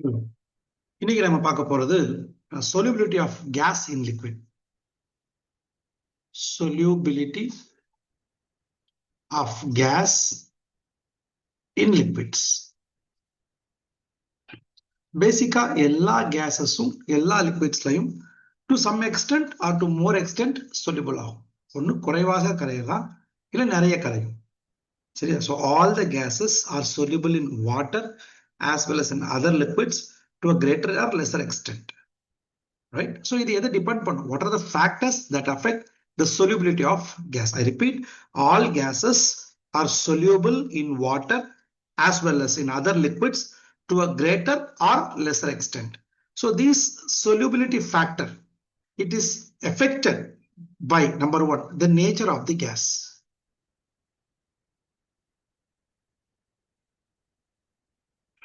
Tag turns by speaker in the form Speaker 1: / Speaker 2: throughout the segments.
Speaker 1: இன்னைக்கு நம்ம பார்க்க போறது solubility of gas in liquid. Solubility of gas in liquids. பேசிக்கா எல்லா கேஸஸும் எல்லா லிக்விட்ஸ்லையும் to some extent or to more extent soluble ஆகும். ஒன்று குறைவாக கரையலாம் இல்லை நிறைய கரையும். சரியா? So all the gases are soluble in water as well as in other liquids to a greater or lesser extent. Right? So இது எதை டிபெண்ட் பண்ணும்? What are the factors that affect the solubility of gas? I repeat, all gases are soluble in water as well as in other liquids to a greater or lesser extent. So this solubility factor, it is affected by number one, the nature of the gas.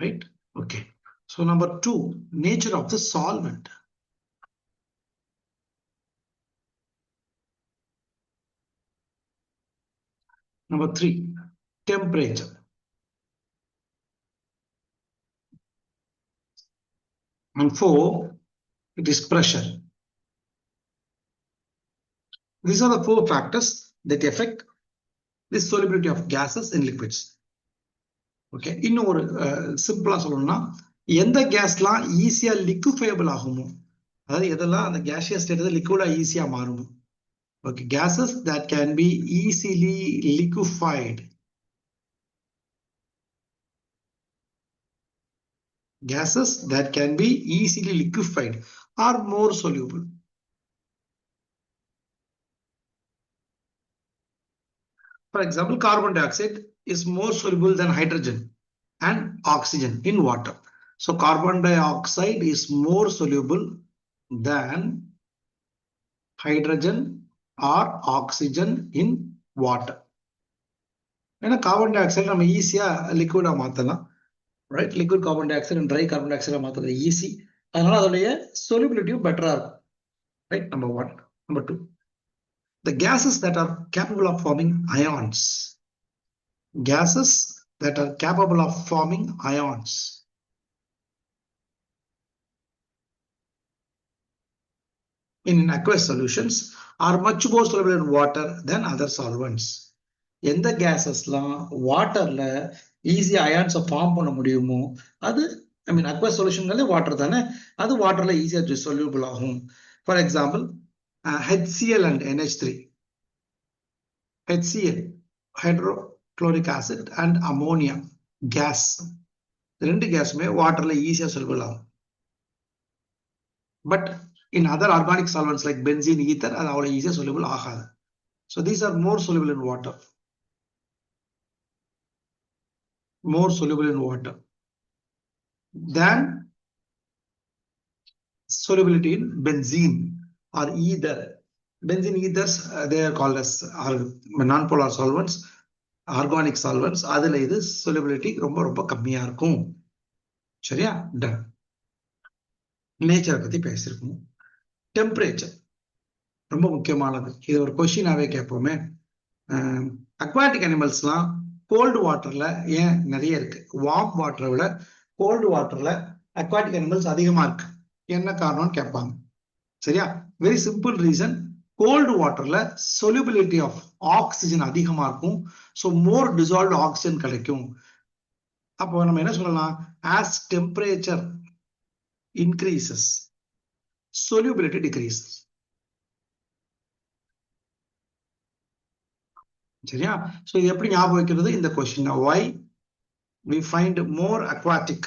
Speaker 1: Right? Okay. So number two, nature of the solvent. Number three, temperature. And four, it is pressure. These are the four factors that affect the solubility of gases in liquids. Okay. இன்னும் ஒரு சிம்பிளா சொல்லணும்னா எந்த கேஸ்லாம் ஈஸியா liquefiable ஆகுமோ, அதாவது எதெல்லாம் அந்த கேஷியஸ் ஸ்டேட் லிக்விடா ஈஸியா மாறுமோ. Okay. Gases that can be easily liquefied. Gases that can be easily liquefied are more soluble. For example, carbon dioxide is more soluble than hydrogen and oxygen in water. So carbon dioxide is more soluble than hydrogen or oxygen in water. ஏன்னா carbon dioxide நம்ம ஈஸியா லிக்விடா மாத்தலாம். Right? Liquid carbon dioxide dry carbon டை ஆக்சைடா மாத்துறது easy. அதனால அதோடைய solubility பெட்டரா இருக்கும். Right? Number one. Number two, the gases that are capable of forming ions. Gases that are capable of forming ions. In aqueous solutions are much more soluble in water than other solvents. எந்த கேசஸ்லாம் வாட்டர்ல ஈஸியா அயான்ஸை form பண்ண முடியுமோ அது aqueous சொல்யூஷன்ல water தானே, அது வாட்டர்ல ஈஸியா soluble ஆகும். For example HCl and NH3. HCl, hydrochloric acid, and ammonia gas. ரெண்டு கேஸுமே வாட்டர்ல ஈஸியா soluble ஆகும். But in other organic solvents like benzene, ether, அது அவ்வளவு ஈஸியா soluble ஆகாது. So these are more soluble in water. More soluble in water than solubility in benzene or ether. Benzene ethers, they are called as non-polar solvents, organic solvents. அதுல இது solubility ரொம்ப ரொம்ப கம்மியா இருக்கும். சரியா? டன். நேச்சரை பத்தி பேசிருக்கோம். டெம்பரேச்சர் ரொம்ப முக்கியமானது. இது ஒரு கொஸ்டினாவே கேட்போமே. அக்வாட்டிக் அனிமல்ஸ்லாம் கோல்டு வாட்டர்ல ஏன் நிறைய இருக்கு? வார்ம் வாட்டரை விட கோல்டு வாட்டர்ல அக்வாட்டிக் அனிமல்ஸ் அதிகமா இருக்கு. என்ன காரணம்னு கேட்பாங்க. சரியா? வெரி சிம்பிள் ரீசன், கோல்டு வாட்டர்ல solubility ஆஃப் ஆக்சிஜன் அதிகமா இருக்கும். ஸோ மோர் டிசால்வ்டு ஆக்சிஜன் கிடைக்கும். அப்போ நம்ம என்ன சொல்லலாம்? as temperature increases, solubility decreases. சரியா? சோ இது எப்படி ஞாபகம் வைக்கிறது? இந்த question why we find more aquatic,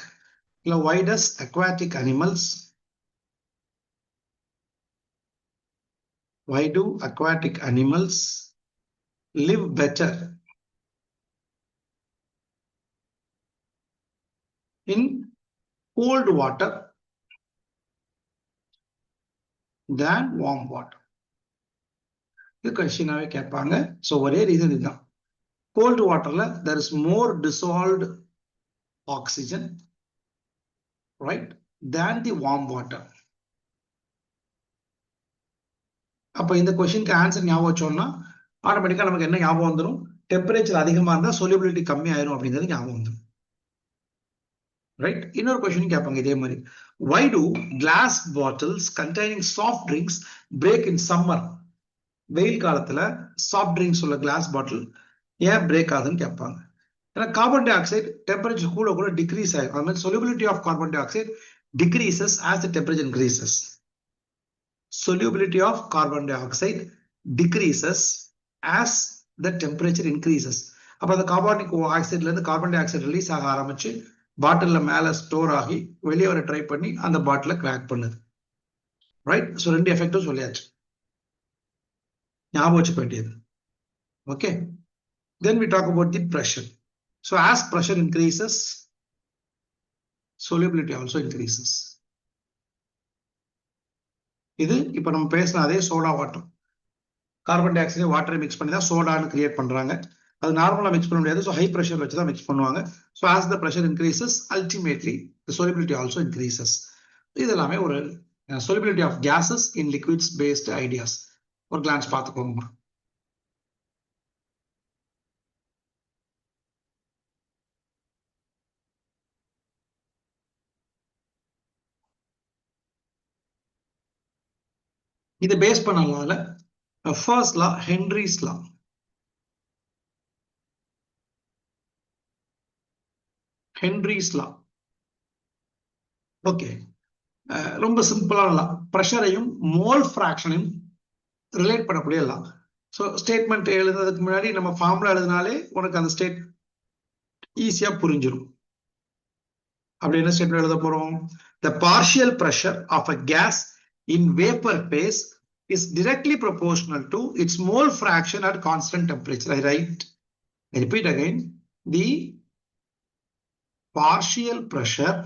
Speaker 1: இல்ல why does aquatic animals, why do aquatic animals live better in cold water than warm water? இது கொஸ்டினாவே கேட்பாங்க. ஸோ ஒரே ரீசன் இதுதான். கோல்டு வாட்டர்ல there is more dissolved oxygen, right, than the warm water. அப்ப இந்த கொஸ்டினுக்கு answer ஞாபகம் வச்சோம்னா ஆட்டோமேட்டிக்கா நமக்கு என்ன ஞாபகம் வந்துடும்? டெம்பரேச்சர் அதிகமா இருந்தா solubility கம்மி ஆயிரும் அப்படிங்கிறது ஞாபகம் வந்துடும். right? இன்னொரு கொஸ்டின் கேட்பாங்க இதே மாதிரி. Why do glass bottles containing soft drinks break in summer? வெயில் காலத்துல சாஃப்ட் ட்ரிங்க்ஸ் உள்ள கிளாஸ் பாட்டில் ஏன் பிரேக் ஆகுதுன்னு கேட்பாங்க. ஏன்னா கார்பன் டை ஆக்சைடு டெம்பரேச்சர் கூட கூட டிக்ரீஸ் ஆகும். அது மாதிரி solubility of carbon dioxide decreases as the temperature increases. Solubility of carbon dioxide decreases as the temperature increases. அப்ப அந்த கார்பானிக் ஆக்சைட்ல இருந்து கார்பன் டை ஆக்சைடு ரிலீஸ் ஆக ஆரம்பிச்சு பாட்டில்ல மேல ஸ்டோர் ஆகி வெளியே வர ட்ரை பண்ணி அந்த பாட்டில கிராக் பண்ணுது, ரைட்? ஸோ ரெண்டு எஃபெக்டும் சொல்லியாச்சு, ஞாபகம் வச்சுக்க வேண்டியது. Okay, then we talk about the pressure. So as pressure increases, solubility also increases. இது இப்ப நம்ம பேசின அதே soda water, carbon di oxide வாட்டரை மிக்ஸ் பண்ணி தான் சோடான்னு கிரியேட் பண்றாங்க. அது நார்மலா மிக்ஸ் பண்ண முடியாது, ஸோ ஹை ப்ரெஷர் வச்சு தான் மிக்ஸ் பண்ணுவாங்க. So as the pressure increases ultimately the solubility also increases. இது எல்லாமே ஒரு solubility of gases in liquids based ideas. ஒரு கிளான்ஸ் பார்த்துக்கோங்க. இதை பேஸ் பண்ணனால first law Henry's law. Henry's law okay, ரொம்ப சிம்பிளான லா. ப்ரெஷரையும் மோல் ஃபிராக்ஷனையும் ரிலேட் பண்ணக்கூடிய லா. ஸோ ஸ்டேட்மெண்ட் எழுதுறதுக்கு முன்னாடி நம்ம ஃபார்முலா எழுதினாலே உனக்கு அந்த ஸ்டேட் ஈஸியா புரிஞ்சிடும். அப்படி என்ன ஸ்டேட்மெண்ட் எழுத போறோம்? The partial pressure of a gas in vapor phase is directly proportional to its mole fraction at constant temperature. I repeat again. The partial pressure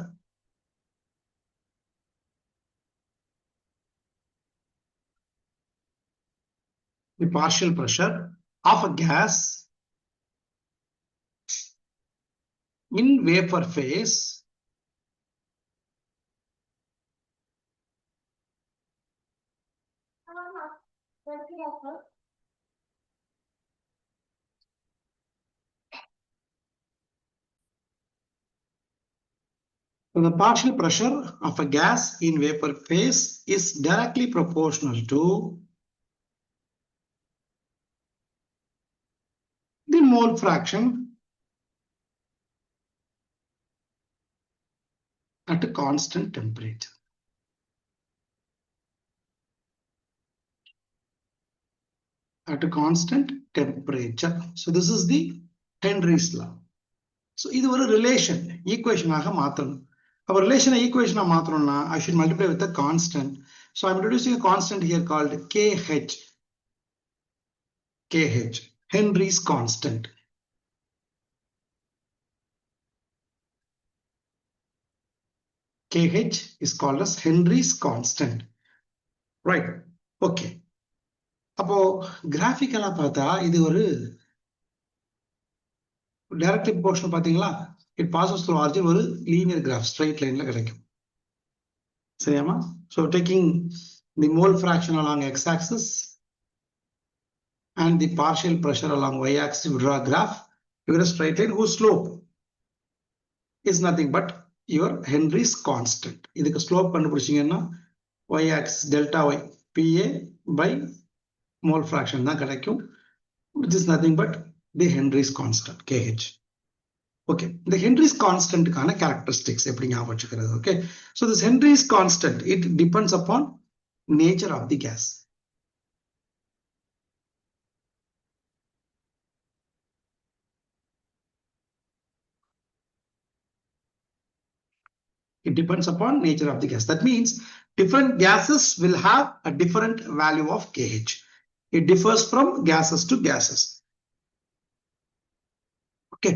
Speaker 1: of a gas in vapor phase So the partial pressure of a gas in vapor phase is directly proportional to the mole fraction at a constant temperature. At a constant temperature. So this is the Henry's law. So இது ஒரு relation ஈக்குவேஷனாக மாற்றணும். அப்போ ரிலேஷனை ஈக்குவேஷனா மாற்றணும்னா I should multiply with a constant. So I'm introducing a constant here called KH. Henry's constant. KH is called as Henry's constant. Right. Okay. அப்போ கிராஃபிக்கலா பார்த்தா இது ஒரு direct proportional பாத்தீங்களா? இட் பாசஸ் த்ரூ ஆரிஜின் ஒரு linear graph straight லைன்ல கிடைக்கும். சரியாமா? So taking the mole fraction along x-axis and the partial pressure along y-axis, you draw a graph. You get a straight line whose slope is nothing but your Henry's constant. இதுக்கு slope கண்டுபிடிச்சீங்கன்னா y-axis delta y PA by mole fraction தான் கிடைக்கும், which is nothing but the Henry's constant KH. Okay, the Henry's constant கான characteristics எப்படி ஞாபகம் வச்சுக்கிறது? Okay, so this Henry's constant, it depends upon nature of the gas. It depends upon nature of the gas. That means different gases will have a different value of KH. It differs from gases to gases. Okay,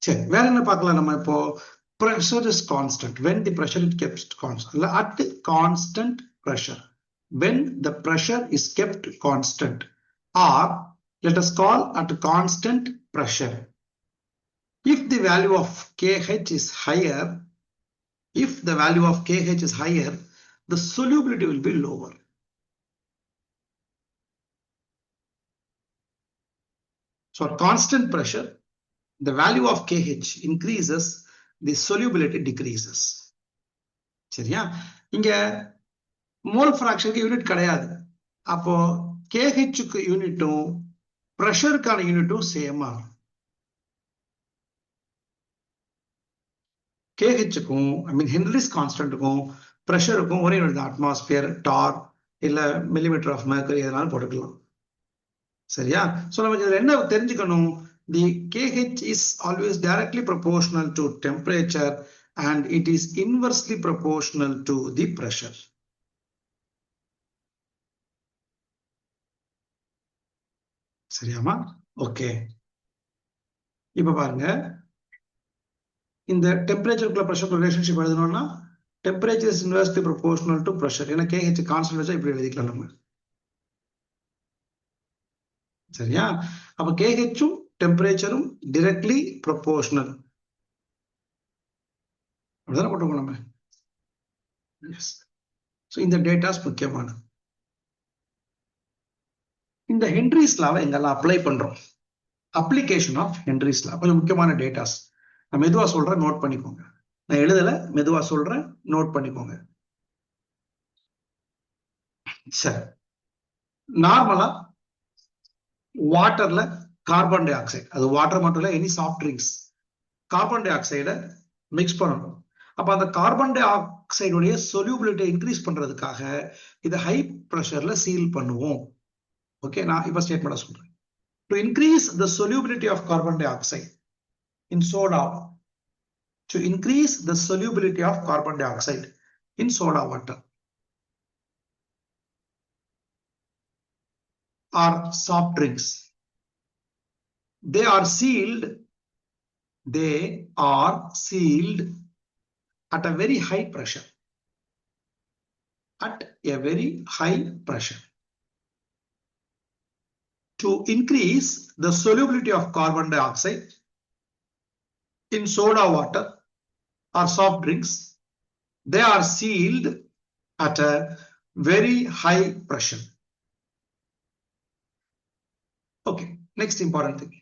Speaker 1: சரி, வேற என்ன பார்க்கலாம் நம்ம இப்போ? Pressure is constant when the pressure is kept constant. At constant pressure, when the pressure is kept constant, or let us call at constant pressure, if the value of KH is higher, the solubility will be lower. So at constant pressure, the value of KH increases the solubility decreases. சரியா? இங்க mole ஃபிராக்ஷனுக்கு unit கிடையாது. அப்போ KHக்கு யூனிட்டும் பிரஷருக்கான யூனிட்டும் சேமா. KHக்கும் Henry's கான்ஸ்டன்ட்டுக்கும் பிரஷருக்கும் ஒரே unit தான். Atmosphere, டார், இல்ல millimetre of Mercury எதனாலும் போட்டுக்கலாம். சரியா? சோ நம்ம இதுல என்ன தெரிஞ்சுக்கணும்? The KH is always directly proportional to temperature and it is inversely proportional to the pressure. சரியாமா? ஓகே. இப்ப பாருங்க, இந்த டெம்பரேச்சருக்குள்ள பிரஷர் ரிலேஷன்ஷிப் எழுதணும்னா temperature is inversely proportional to pressure. ஏன்னா KH கான்ஸ்டன்ட் வச்சா இப்படி எழுதிக்கலாம் நம்ம. சரியா? அப்ப KHம் டெம்பரேச்சரும் directly proportional. அப்படிதானே போட்டுக்கோங்க நம்ம. எஸ். ஸோ இந்த டேட்டாஸ் முக்கியமான. இந்த ஹென்ரிஸ் லாவை எங்கெல்லாம் அப்ளை பண்றோம்? அப்ளிகேஷன் ஆஃப் ஹென்ரிஸ் லா கொஞ்சம் முக்கியமான டேட்டாஸ். நான் மெதுவா சொல்றேன், நோட் பண்ணிக்கோங்க. நான் எழுதல, மெதுவா சொல்றேன், நோட் பண்ணிக்கோங்க. சரி, நார்மலா வாட்டர்ல கார்பன் டை ஆக்சைடு, அது வாட்டர் மட்டும் இல்ல, எனி சாஃப்ட் ட்ரிங்க்ஸ், கார்பன் டை ஆக்சைடை மிக்ஸ் பண்ணணும். அப்ப அந்த கார்பன் டை ஆக்சைடுடைய சொல்யூபிலிட்டி இன்க்ரீஸ் பண்றதுக்காக இதை ஹை பிரஷர்ல சீல் பண்ணுவோம். ஓகே, நான் இப்ப ஸ்டேட்மெண்ட் சொல்றேன். To increase the solubility of carbon dioxide in soda, to increase the solubility of carbon dioxide in soda water or soft drinks, they are sealed at a very high pressure. At a very high pressure. To increase the solubility of carbon dioxide in soda water or soft drinks, they are sealed at a very high pressure. Okay, next important thing.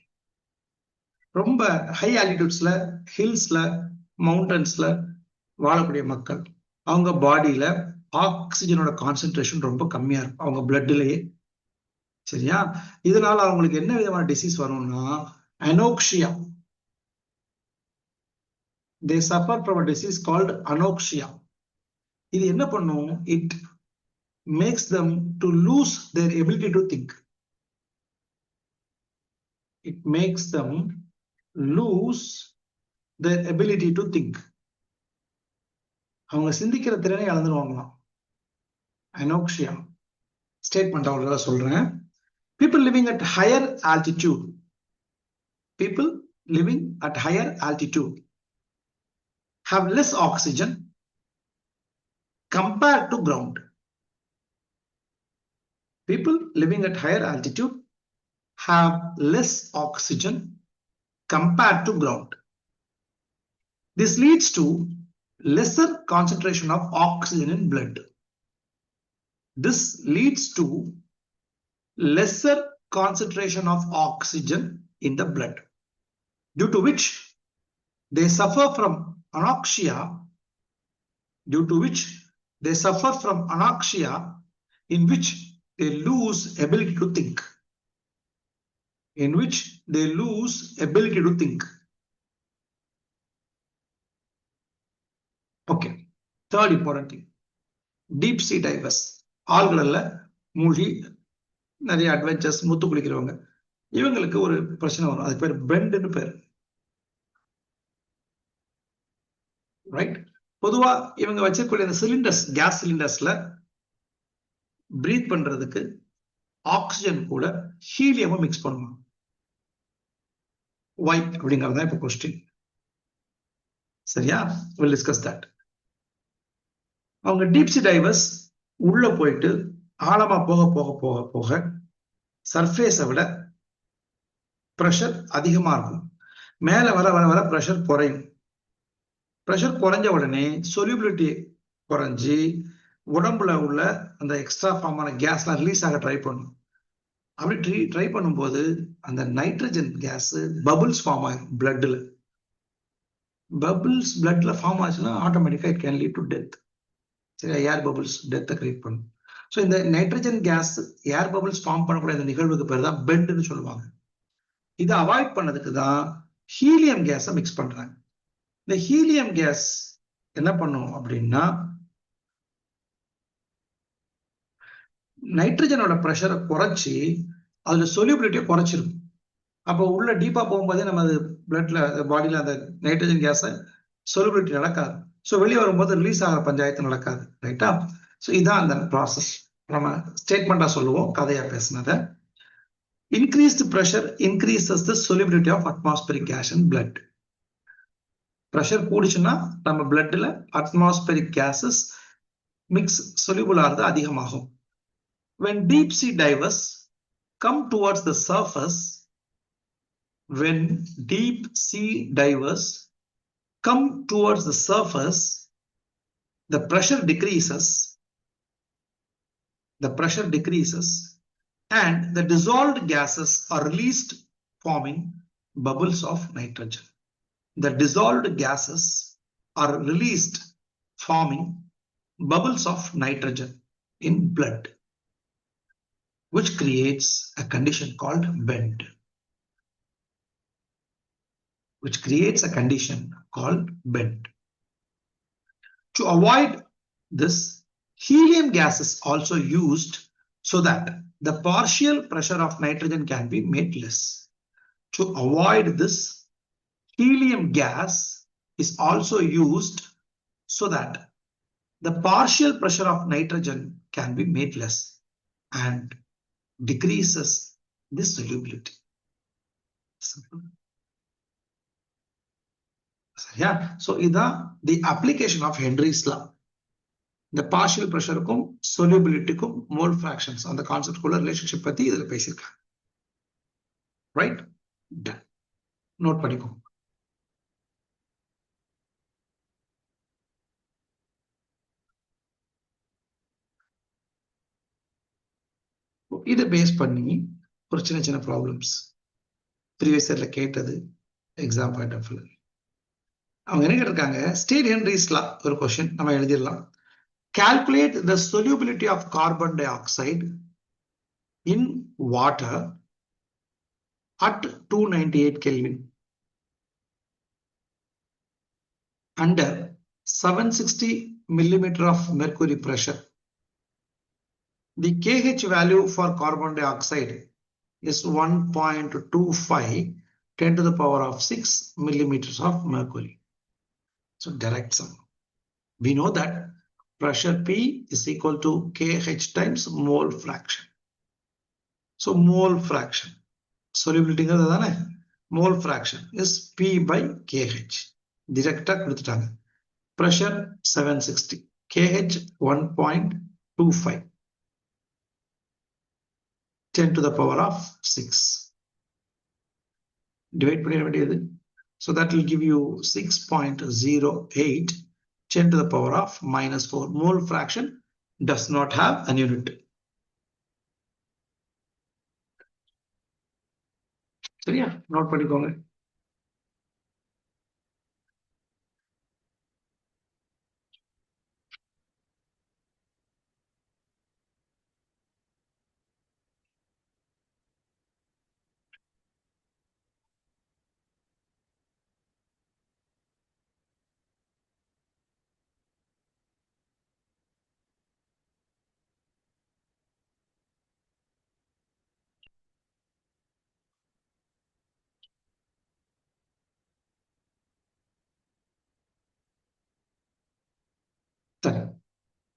Speaker 1: ரொம்ப high ஆல்டிடியூட்ஸ்ல, ஹில்ஸ்ல, மவுண்டன்ஸ்ல வாழக்கூடிய மக்கள், அவங்க பாடியில ஆக்சிஜனோட concentration ரொம்ப கம்மியா இருக்கும், அவங்க பிளட்லயே. சரியா? இதனால அவங்களுக்கு என்ன விதமான டிசீஸ் வரும்னா அனோக்சியா. They suffer from a disease called anoxia. இது என்ன பண்ணும்? It makes them to lose their ability to think. It makes them lose their ability to think. அவங்க சிந்திக்கிற திறனை இழந்துருவாங்களாம். அனோக்சியா. ஸ்டேட்மெண்ட் அவ்வளவு சொல்றேன். People living at higher altitude. People living at higher altitude have less oxygen compared to ground. People living at higher altitude have less oxygen compared to ground. This leads to lesser concentration of oxygen in blood. This leads to lesser concentration of oxygen in the blood, due to which they suffer from anoxia, in which they lose ability to think. Okay, third important thing, deep sea divers. ஆழ்கடல்ல மூழ்கி நிறைய adventures, முத்து குளிக்கிறவங்க, இவங்களுக்கு ஒரு பிரச்சனை வரும். அது பேர் பெண்ட்னு பேர். Right? பொதுவா இவங்க வச்சிருக்கக்கூடிய அந்த சிலிண்டர்ஸ், கேஸ் சிலிண்டர்ஸ்ல பிரீத் பண்றதுக்கு ஆக்சிஜன் கூட ஹீலியமும் மிக்ஸ் பண்ணுவாங்க. வை அப்படிங்கிறது தான் இப்ப கொஸ்டின். சரியா? we'll discuss that. அவங்க டீப் சி டைவர்ஸ் உள்ள போயிட்டு ஆழமா போக போக போக போக சர்ஃபேஸை விட பிரஷர் அதிகமா இருக்கும். மேல வர வர வர பிரஷர் குறையும். பிரஷர் குறைஞ்ச உடனே சொல்யூபிலிட்டி குறைஞ்சி உடம்புல உள்ள அந்த எக்ஸ்ட்ரா ஃபார்மான கேஸ்லாம் ரிலீஸ் ஆக ட்ரை பண்ணும். அப்படி ட்ரை பண்ணும்போது அந்த நைட்ரஜன் கேஸ் பபுள்ஸ் ஃபார்ம் ஆகும் பிளட்ல. bubbles bloodல ஃபார்ம் ஆச்சுன்னா ஆட்டோமேட்டிக்கா it can lead to death. சரி, ஏர் பபிள்ஸ் டெத்தை கிரியேட் பண்ணும். ஸோ இந்த nitrogen gas air bubbles form பண்ணக்கூடிய இந்த நிகழ்வுக்கு பேர் தான் பெண்ட்னு சொல்லுவாங்க. இதை அவாய்ட் பண்ணதுக்கு தான் ஹீலியம் கேஸை மிக்ஸ் பண்றாங்க. இந்த ஹீலியம் கேஸ் என்ன பண்ணும் அப்படின்னா நைட்ரஜனோட ப்ரெஷரை குறைச்சி அதுல சொல்யூபிலிட்டியை குறைச்சிருக்கும். அப்போ உள்ள டீப்பா போகும்போதே நம்ம அது பிளட்ல பாடியில அந்த நைட்ரஜன் கேஸை சொல்யூபிலிட்டி நடக்காது. ஸோ வெளியே வரும்போது ரிலீஸ் ஆகிற பஞ்சாயத்து நடக்காது. ரைட்டா? ஸோ இதான் அந்த ப்ராசஸ். நம்ம ஸ்டேட்மெண்டா சொல்லுவோம், கதையா பேசினதை. Increased pressure increases the solubility of atmospheric gas in blood. Pressure கூடிச்சுன்னா நம்ம பிளட்ல அட்மாஸ்பரிக் கேசஸ் மிக்ஸ் சொல்யூபிள் ஆகிறது அதிகமாகும். When deep sea divers come towards the surface, when deep sea divers come towards the surface, the pressure decreases, and the dissolved gases are released, forming bubbles of nitrogen. The dissolved gases are released, forming bubbles of nitrogen in blood, which creates a condition called bend. To avoid this, helium gas is also used so that the partial pressure of nitrogen can be made less. To avoid this, helium gas is also used so that the partial pressure of nitrogen can be made less and decreases the solubility. Simple. Yeah, so இதான் the application of Henry's law. இந்த partial pressureக்கும் solubilityக்கும் mole fractions அந்த concept குள்ள relationship பத்தி இதுல பேசியிருக்காங்க. Right? Note பண்ணிக்கோங்க. இதை base பண்ணி ஒரு சின்ன சின்ன ப்ராப்ளம்ஸ் ப்ரீவியஸ் இயர்ல கேட்டது எக்ஸாம் பாயிண்ட் ஆஃப் வியூ. அவங்க என்ன கேட்டிருக்காங்க, ஸ்டேட் ஹென்ரிஸ் லா ஒரு கொஸ்டின் நம்ம எழுதிடலாம். Calculate the solubility of carbon dioxide in water at 298 Kelvin under 760 millimeter of mercury pressure. The KH value for carbon dioxide is 1.25 10 to the power of 6 millimeters of mercury. So direct sum. We know that pressure P is equal to KH times mole fraction. So mole fraction, solubility mole fraction is P by KH. Direct கொடுத்துட்டாங்க. Pressure 760, KH 1.25, 10 to the power of 6. Divide பண்ணிட வேண்டியது. So that will give you 6.08 10 to the power of -4. Mole fraction does not have an unit. சரியா? Note பண்ணிக்கோங்க.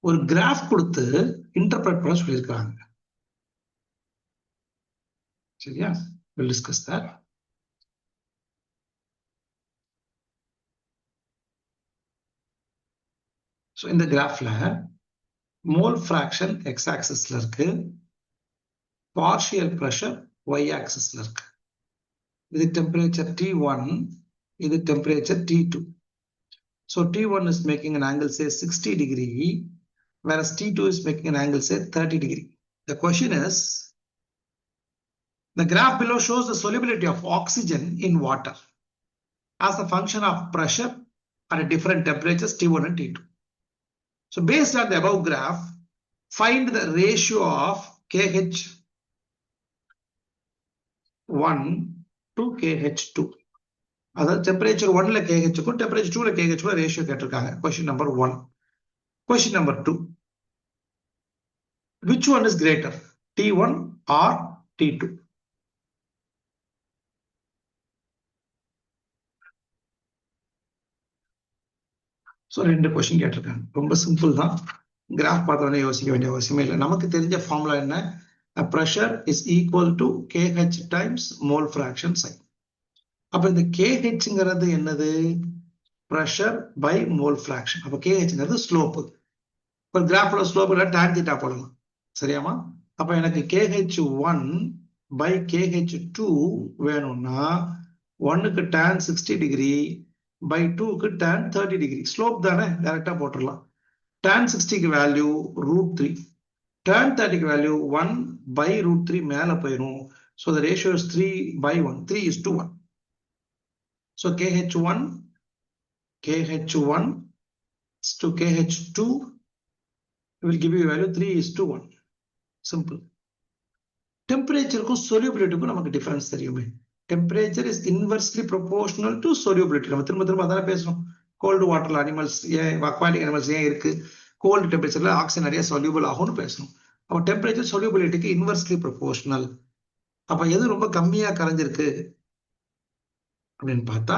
Speaker 1: ஒரு graph கொடுத்து interpret பண்ண சொல்லியிருக்காங்க. சரியா? we'll discuss that. So இந்த கிராஃப்ல மோல் ஃபிராக்ஷன் x ஆக்சிஸ்ல இருக்கு, பார்ஷியல் பிரஷர் y ஆக்சிஸ்ல இருக்கு. இது டெம்பரேச்சர் T1, இது temperature T2. So T1 is making an angle say 60 degree, whereas T2 is making an angle say 30 degree. The question is, the graph below shows the solubility of oxygen in water. as a function of pressure at different temperatures T1 and T2. So based on the above graph, find the ratio of KH1 to KH2. அதாவது temperature 1ல KH க்கும் temperature 2ல KH க்கும் ratio கேட்டிருக்காங்க. Question number 1. Question number 2. Which one is greater, T1 or T2? So 2 question கேட்டிருக்காங்க. ரொம்ப simple தான். Graph பார்த்தோன்னே யோசிக்க வேண்டிய அவசியமே இல்லை. நமக்கு தெரிஞ்ச ஃபார்முலா என்ன? Pressure is equal to KH times mole fraction sign. அப்ப இந்த KHங்கிறது என்னது? Pressure by mole fraction. அப்ப KHங்கிறது ஸ்லோப்பு. இப்போ கிராஃப்ல ஸ்லோப் இல்லை, tan θ போடலாம். சரியாமா? அப்ப எனக்கு KH1 பை KH2 வேணும்னா 1க்கு tan 60 டிகிரி by 2க்கு tan 30 degree. ஸ்லோப் தானே, டைரக்டா போட்டுடலாம். tan 60க்கு வேல்யூ √3, tan 30க்கு வேல்யூ 1 by √3 மேல போயிடும். So the ratio is 3/1, 3:1. So KH1 to KH2 will give you value 3:1. Simple. டெம்பரேச்சருக்கும் solubilityக்கும் நமக்கு டிஃபரன்ஸ் தெரியுமே. Temperature is inversely proportional to solubility. நம்ம திரும்ப திரும்ப அதான பேசுறோம். கோல்டு வாட்டர்ல அனிமல்ஸ் ஏன், அக்வாட்டிக் அனிமல்ஸ் ஏன் இருக்கு, கோல்டு டெம்பரேச்சர்ல ஆக்சிஜன் நிறைய சொல்யூபிள் ஆகும்னு பேசணும். அப்போ டெம்பரேச்சர் சொல்யூபிலிட்டிக்கு இன்வெர்ஸ்லி ப்ரொபோர்ஷனல். அப்ப எது ரொம்ப கம்மியா கரைஞ்சிருக்கு அப்படின்னு பார்த்தா,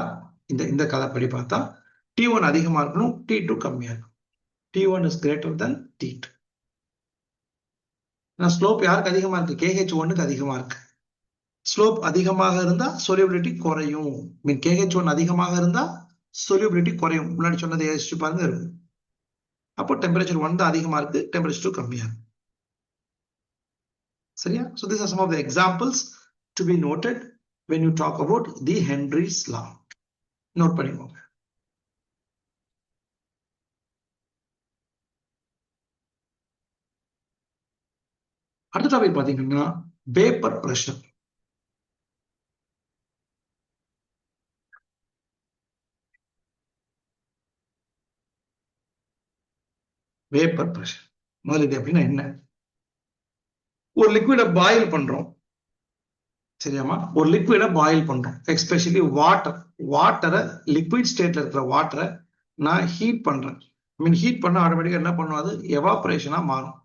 Speaker 1: இந்த கதைப்படி பார்த்தா T1 அதிகமா இருக்கணும், T2 கம்மியா இருக்கும். T1 is greater than T2. Slope யாருக்கு அதிகமா இருக்கு? KH1க்கு அதிகமா இருக்கு. ஸ்லோப் அதிகமாக இருந்தா solubility குறையும். மீன் KH1 அதிகமாக இருந்தா solubility குறையும். முன்னாடி சொன்னதை யோசிச்சு பாருங்க இருக்கும். அப்போ டெம்பரேச்சர் 1 தான் அதிகமா இருக்கு, டெம்பரேச்சர் 2 கம்மியா இருக்கு. சரியா? So these are some of the examples to be noted when you talk about the Henry's law. Note பண்ணிக்கோங்க. அடுத்த டாபிக் பாத்தீங்கன்னா வேப்பர் பிரஷர். வேப்பர் பிரஷர் முதல்ல அப்படின்னா என்ன? ஒரு லிக்விட பாயில் பண்றோம். சரியாமா? ஒரு லிக்விட பாயில் பண்றோம், எஸ்பெஷலி வாட்டரை லிக்விட் ஸ்டேட்ல இருக்கிற வாட்டரை நான் ஹீட் பண்றேன். மீன் ஹீட் பண்ண ஆட்டோமேட்டிக்கா என்ன பண்ணும்? அது எவாபரேஷனா மாறும்.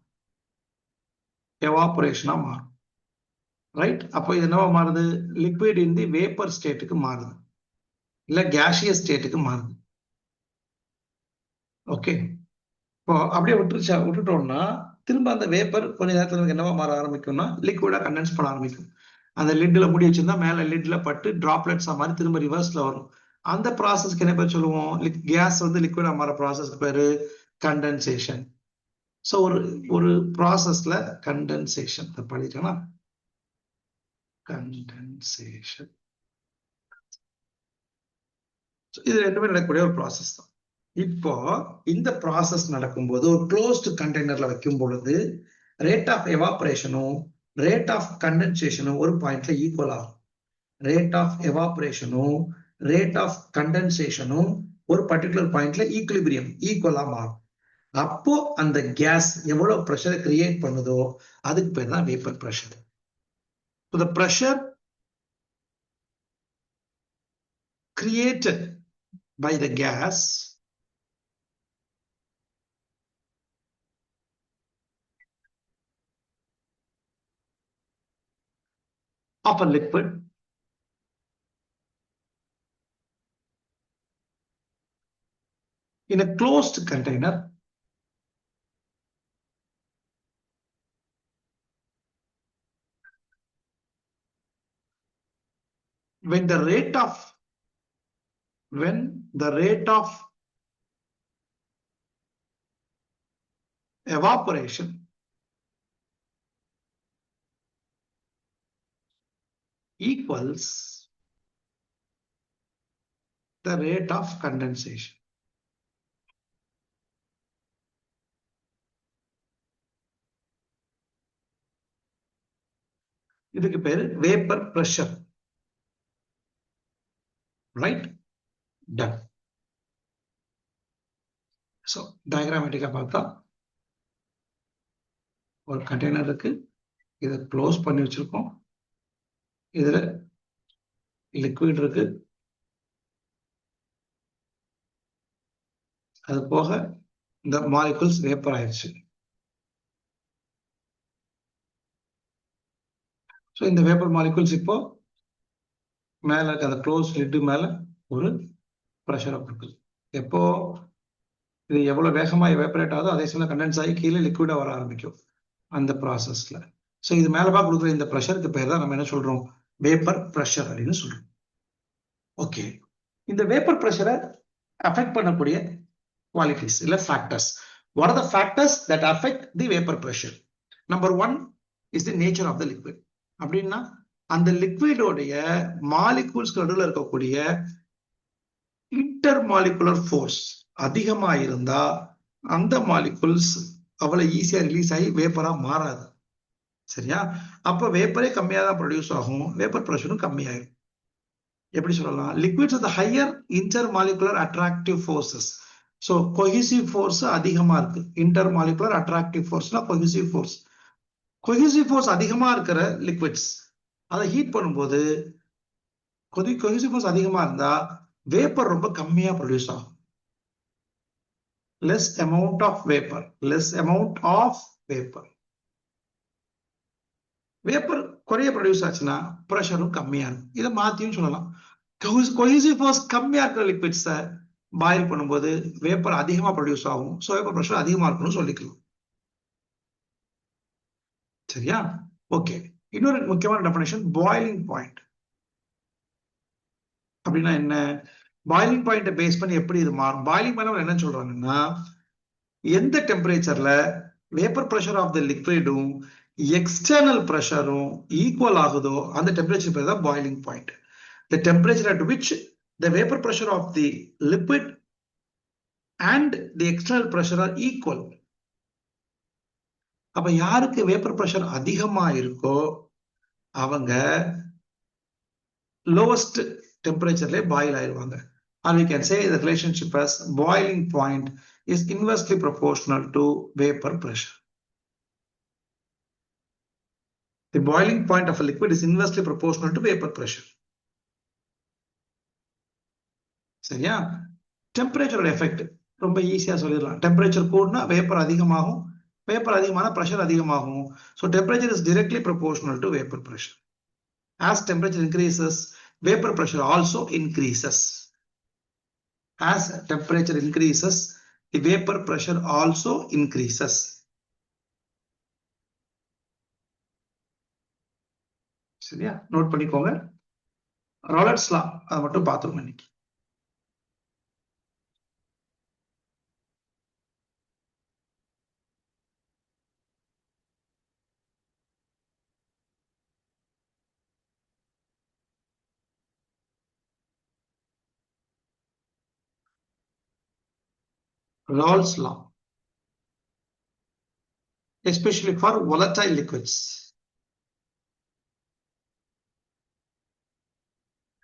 Speaker 1: ரைட்? அப்போ இது என்னவா மாறுது? லிக்விட் இன் தி வேப்பர் ஸ்டேட்டுக்கு மாறுது, இல்ல கேஷியஸ் ஸ்டேட்டுக்கு மாறுது. ஓகே, இப்போ அப்படியே விட்டுட்டோம்னா திரும்ப அந்த வேப்பர் கொஞ்ச நேரத்துல என்னவா மாற ஆரம்பிக்கும்னா லிக்விடா கண்டென்ஸ் பண்ண ஆரம்பிக்கும். அந்த லிட்ல முடி வச்சிருந்தா மேல லிட்ல பட்டு டிராப்லெட்ஸா மாதிரி திரும்ப ரிவர்ஸ்ல வரும். அந்த ப்ராசஸ்க்கு என்ன பேர் சொல்லுவோம்? கேஸ் வந்து லிக்விடா மாற ப்ராசஸ்க்கு பேரு கண்டென்சேஷன். ஸோ ஒரு ப்ராசஸ்ல கண்டென்சேஷன் படிச்சோம்னா கண்டென்சேஷன், இது ரெண்டுமே நடக்கக்கூடிய ஒரு ப்ராசஸ் தான். இப்போ இந்த ப்ராசஸ் நடக்கும்போது ஒரு க்ளோஸ்டு கண்டெய்னர்ல வைக்கும் பொழுது ரேட் ஆஃப் எவாபரேஷனும் ரேட் ஆஃப் கண்டென்சேஷனும் ஒரு பாயிண்ட்ல ஈக்குவல் ஆகும். ரேட் ஆஃப் எவாபரேஷனும் ரேட் ஆஃப் கண்டென்சேஷனும் ஒரு பர்டிகுலர் பாயிண்ட்ல ஈக்குவலா மாறும். அப்போ அந்த கேஸ் எவ்வளவு ப்ரெஷரை கிரியேட் பண்ணுதோ அதுக்கு பேர் தான் vapour pressure. The pressure created by the gas of a liquid in a closed container when the rate of evaporation equals the rate of condensation. இதுக்கு பேரு vapour pressure. Right? Done. So டயக்ராமேட்டிக்கா பார்த்தா ஒரு container இருக்கு, இதை close பண்ணி வச்சிருக்கோம், இதுல லிக்விட் இருக்கு, அது போக இந்த மாலிகுல்ஸ் வேப்பர் ஆயிடுச்சு. ஸோ இந்த வேப்பர் மாலிகுல்ஸ் இப்போ மேல இருக்க அந்த க்ளோஸ் லிட்டு மேல ஒரு ப்ரெஷரை கொடுக்குது. எப்போ இது எவ்வளவு வேகமா எவாபரேட் ஆகுதோ அதே சமயம் கண்டென்ஸ் ஆகி கீழே லிக்விடா வர ஆரம்பிக்கும் அந்த ப்ராசஸ்ல. ஸோ இது மேலப்பா கொடுக்குற இந்த ப்ரெஷருக்கு பேர் தான் நம்ம என்ன சொல்றோம், வேப்பர் ப்ரெஷர் அப்படின்னு சொல்றோம். ஓகே, இந்த வேப்பர் ப்ரெஷரை அஃபெக்ட் பண்ணக்கூடிய குவாலிட்டிஸ் இல்ல factors. What are the factors that affect the vapor pressure? Number 1 is the nature of the liquid. அப்படின்னா அந்த லிக்விடோடைய மாலிகூல்ஸ் நடுவில் இருக்கக்கூடிய இன்டர் மாலிகுலர் ஃபோர்ஸ் அதிகமா இருந்தா அந்த மாலிகுல்ஸ் அவ்வளவு ஈஸியா ரிலீஸ் ஆகி வேப்பரா மாறாது. சரியா? அப்ப வேப்பரே கம்மியா தான் ப்ரொடியூஸ் ஆகும், வேப்பர் ப்ரெஷரும் கம்மியாயிரும். எப்படி சொல்லலாம்? லிக்விட்ஸ் அந்த higher intermolecular attractive forces. So cohesive force அதிகமா இருக்கு. இன்டர் மாலிகுலர் அட்ராக்டிவ் ஃபோர்ஸ்னா கொஹிசிவ் ஃபோர்ஸ். கொஹிசிவ் ஃபோர்ஸ் அதிகமா இருக்கிற லிக்விட்ஸ் அதை ஹீட் பண்ணும்போது கொஹிசிவ் ஃபோர்ஸ் அதிகமா இருந்தா வேப்பர் ரொம்ப கம்மியா ப்ரொடியூஸ் ஆகும். less amount of vapor, less amount of vapor. Vapour குறைய ப்ரொடியூஸ் ஆச்சுன்னா ப்ரெஷரும் கம்மியா இருக்கும். இதை மாத்தியும் சொல்லலாம். கொஹிசிவ் ஃபோர்ஸ் கம்மியா இருக்கிற லிக்விட்ஸை பாயில் பண்ணும்போது வேப்பர் அதிகமா ப்ரொடியூஸ் ஆகும். ஸோ வேப்பர் ப்ரெஷர் அதிகமா இருக்கணும்னு சொல்லிக்கலாம். சரியா? ஓகே, இன்னொரு முக்கியமான டெஃபினிஷன் பாயிலிங் பாயிண்ட். அப்படின்னா என்ன? பாயிலிங் பாயிண்ட்டை பேஸ் பண்ணி எப்படி இது மாறும்? பாயிலிங் பாயிண்ட் என்ன சொல்றாங்கன்னா, எந்த டெம்பரேச்சர்ல வேப்பர் ப்ரெஷர் ஆஃப் த லிக்விடும் எக்ஸ்டர்னல் ப்ரெஷரும் ஈக்குவல் ஆகுதோ அந்த டெம்பரேச்சர் பேர் தான் boiling point. The temperature at which the vapor pressure of the liquid and the external pressure are equal. அப்ப யாருக்கு வேப்பர் பிரஷர் அதிகமா இருக்கோ அவங்க lowest temperature பாயில் ஆயிருவாங்க. And we can say the relationship as boiling point is inversely proportional to vapor pressure. The boiling point of a liquid is inversely proportional to vapor pressure. சரியா? டெம்பரேச்சரோட effect ரொம்ப ஈஸியா சொல்லிடலாம். Temperature கூடனா vapour அதிகமாகும், vapour அதிகமான pressure அதிகமாகும். So temperature is directly proportional to vapor pressure. As temperature increases, vapor pressure also increases. As temperature increases, the vapor pressure also increases. சரியா? Note பண்ணிக்கோங்க. ராலர்ஸ் லா அதை மட்டும் பார்த்துருங்க இன்னைக்கு. Raoult's law, especially for volatile liquids.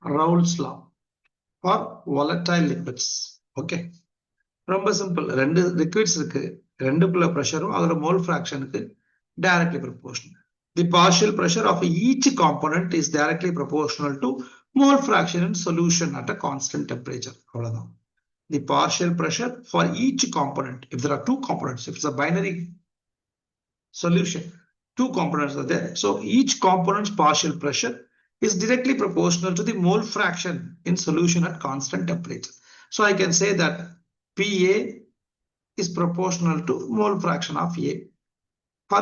Speaker 1: Raoult's law for volatile liquids. Okay, ரொம்ப சிம்பிள். ரெண்டு liquids இருக்கு, ரெண்டுக்குள்ள பிரஷரும் அதோட மோல் ஃபிராக்ஷனுக்கு directly proportional. The partial pressure of each component is directly proportional to mole fraction in solution at a constant temperature. அவ்வளவுதான். The partial pressure for each component, if there are two components, if it's a binary solution, two components are there, so each component's partial pressure is directly proportional to the mole fraction in solution at constant temperature. So I can say that PA is proportional to mole fraction of A. For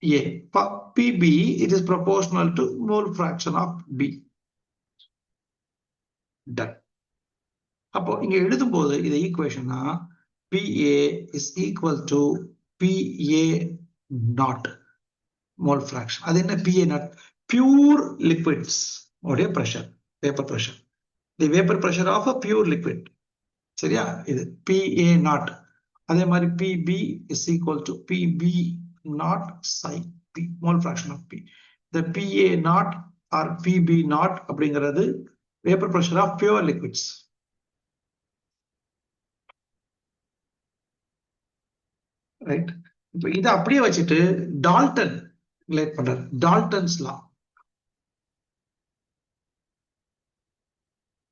Speaker 1: A, for PB, it is proportional to mole fraction of B. Done. அப்போ இங்க எழுதும்போது இது ஈக்குவேஷன்னா PA is equal to PA not mole fraction. அது என்ன PA not? Pure liquids உடைய pressure, vapor pressure. The vapor pressure of a pure liquid. சரியா? இது PA not. அதே மாதிரி PB is equal to PB not psi P, mole fraction of P. The PA not or PB not அப்படிங்கிறது vapor pressure of pure liquids. Right. இப்போ இதை அப்படியே வச்சுட்டு Dalton relate பண்றாரு. டால்டன்ஸ் லா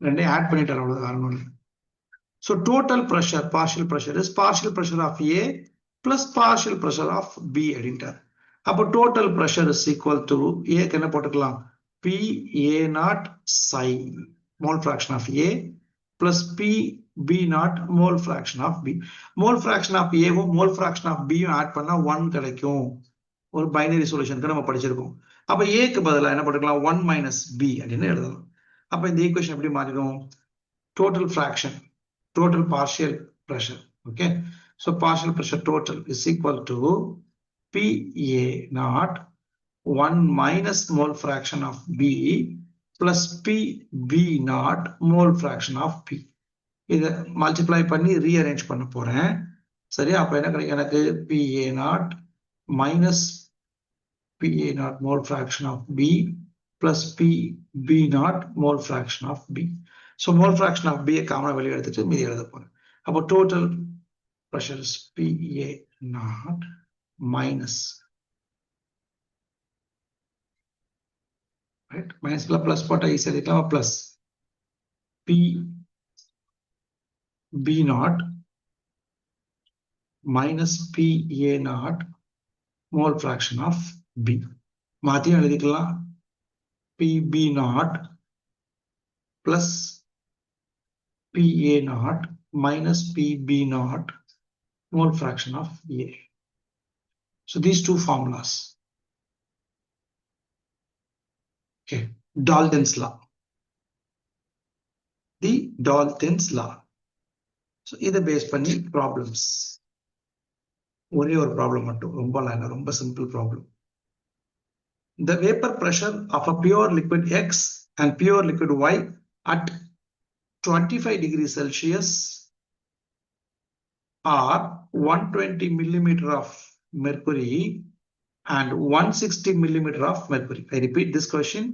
Speaker 1: ரெண்டையும் ஆட் பண்ணிட்டார், அவ்வளவுதான். So total pressure, partial pressure is partial pressure of A plus partial pressure of B அப்படின்ட்டார். அப்போ total pressure is equal to A க்கு என்ன போட்டுக்கலாம், PA naught psi mole fraction of A plus PB naught mole fraction of B. mole fraction of A வும் mole fraction of B யும் add பண்ணா 1 கிடைக்கும். ஒரு பைனரி சொல்யூஷனுக்கு நம்ம படிச்சிருக்கோம். அப்ப A க்கு பதிலா என்ன போட்டுக்கலாம், 1 minus B அப்படின்னு எழுதலாம். அப்ப இந்த ஈக்குவேஷன் எப்படி மாறிடும், total fraction, total partial pressure. Okay, so partial pressure total is equal to PA naught 1 minus mole fraction of B plus PB naught mole fraction of P. இதை மல்டிப்ளை பண்ணி rearrange பண்ண போறேன். சரியா? அப்ப என்ன கிடைக்கும் எனக்கு, PA naught minus PA naught mole fraction of B plus PB naught mole fraction of B. So mole fraction of B காமனா வெளியே எடுத்துட்டு மீதி எழுத போறேன். அப்போ total pressure is PA naught minus, right, minus plus போட்டா ஈஸியா எழுதிக்கலாம், plus PB naught minus PA naught mole fraction of B. மாத்தியும் எழுதிக்கலாம், PB naught plus PA naught minus PB naught mole fraction of A. So these two formulas. Okay, Dalton's law. The Dalton's law. So இதை base பண்ணி problems, ஒரே ஒரு problem மட்டும், ரொம்ப simple problem. The vapor pressure of a pure liquid X and pure liquid Y at 25 degrees Celsius are 120 millimeter of mercury and 160 millimeter of mercury. I repeat this question.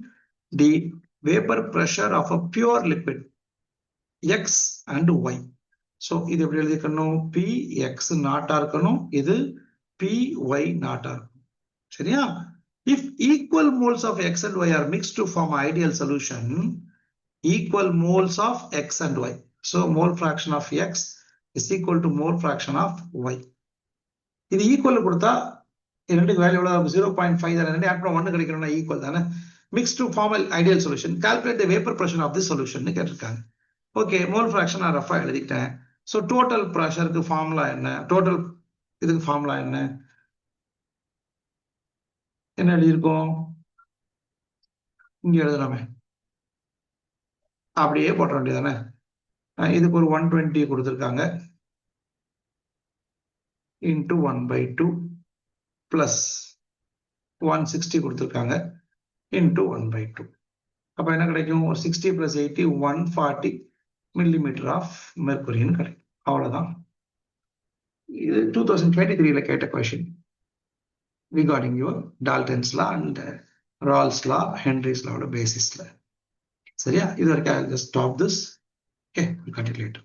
Speaker 1: The vapor pressure of a pure liquid X and Y. So இது எப்படி எழுதிக்கணும், Px நாட்டா இருக்கணும், இது Py நாட்டா இருக்கணும். சரியா? If equal moles of X and Y are mixed to form an ideal solution, equal moles of X and Y. So mole fraction of X is equal to mole fraction of Y. இது equal கொடுத்தா ரெண்டுக்கு value எவ்வளவு, 0.5 தானே, ரெண்டு add பண்ண 1 கிடைக்கணும்னா equal தானே. Mix to form ideal solution, calculate the vapour pressure of the solution கேட்டிருக்காங்க. ஓகே, மோல் ஃபிராக்ஷன் நான் ரஃபா எழுதிட்டேன். ஸோ டோட்டல் ப்ரெஷருக்கு ஃபார்முலா என்ன, டோட்டல் இதுக்கு ஃபார்முலா என்ன எழுதியிருக்கோம், இங்க எழுதலாமே, அப்படியே போட்ட வேண்டியதானே. இதுக்கு ஒரு 120 கொடுத்துருக்காங்க, இன்டூ 1/2 பிளஸ் 160 கொடுத்துருக்காங்க, இன்டூ 1/2. அப்ப என்ன கிடைக்கும், ஒரு 60 plus 80 140 millimeter ஆஃப் மெர்குரின்னு கிடைக்கும். அவ்வளவுதான். இது 2023 கேட்ட question regarding your Dalton's law and Rawls law, Henry's law பேசிஸ்ல. சரியா? இது வரைக்கும் I'll just stop this. Okay, we'll continue later.